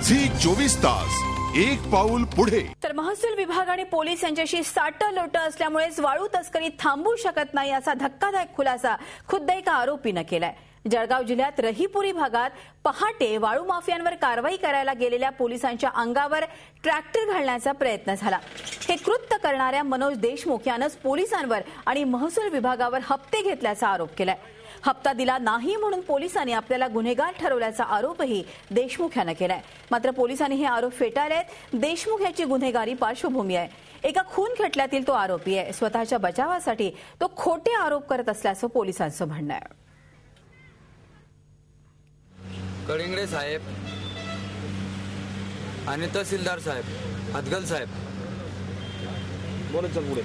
झी24 तास एक पाऊल पुढे। तर महसूल विभाग आणि पोलीस यांच्याशी साटलोट असल्यामुळेच वाळू तस्करी थांबू शकत नाही असा धक्कादायक खुलासा खुद्द एका आरोपीने केलाय। जळगाव जिल्ह्यात रहीपुरी भागात पहाटे वाळू माफियांवर कारवाई करायला गेलेल्या पोलिसांच्या अंगावर ट्रॅक्टर घालण्याचा प्रयत्न झाला। हे कृत्य करणाऱ्या मनोज देशमुख यानंच पोलिसांवर आणि महसूल विभागावर हप्ते घेतल्याचा आरोप केलाय। हप्ता दिला नाही म्हणून पोलिसांनी आपल्याला गुन्हेगार ठरवल्याचा आरोपही देशमुख यानं केलाय। मात्र पोलिसांनी हे आरोप फेटाळलेत। देशमुख याची गुन्हेगारी पार्श्वभूमी आहे। एका खून खटल्यातील तो आरोपी आहे। स्वतःच्या बचावासाठी तो खोटे आरोप करत असल्याचं पोलिसांचं म्हणणं आहे। कळिंगडे साहेब आणि तहसीलदार साहेब हदगल साहेब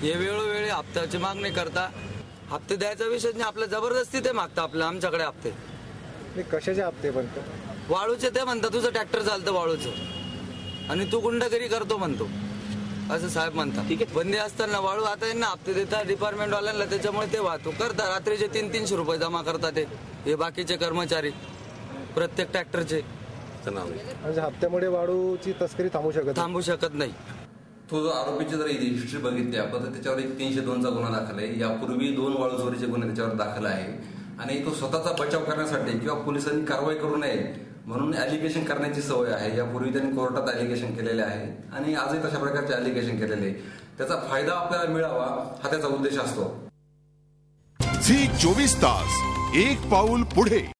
हे वेळोवेळी हप्त्याची मागणी करता। हप्ते द्यायचा विषय नाही, आपल्या जबरदस्ती ते मागता आपल्या आमच्याकडे हप्ते। कशाचे हप्ते बनतो? वाळूचे ते म्हणतात तुझं ट्रॅक्टर चालतं वाळूचं आणि तू गुंडगिरी करतो म्हणतो असं साहेब म्हणतात। ठीक आहे, बंदी असताना वाळू आता यांना हप्ते देतात डिपार्टमेंट वाल्यांना, त्याच्यामुळे ते वाहतूक करतात। रात्रीचे 300-300 रुपये जमा करतात हे बाकीचे कर्मचारी प्रत्येक ट्रॅक्टरचे। म्हणजे हप्त्यामुळे वाळूची तस्करी थांबू शकत नाही। तो जो आरोपीची जर हिस्ट्री बघितली आपण तर त्याच्यावर एक 302चा गुन्हा दाखल आहे। यापूर्वी 2 वाळू चोरीचे गुन्हे त्याच्यावर दाखल आहे आणि तो स्वतःचा बचाव करण्यासाठी किंवा पोलिसांनी कारवाई करू नये म्हणून ॲलिगेशन करण्याची सवय आहे। यापूर्वी त्यांनी कोर्टात ॲलिगेशन केलेले आहे आणि आजही तशा प्रकारचे ॲलिगेशन केलेले। त्याचा फायदा आपल्याला मिळावा हा त्याचा उद्देश असतो। झी24 तास एक पाऊल पुढे।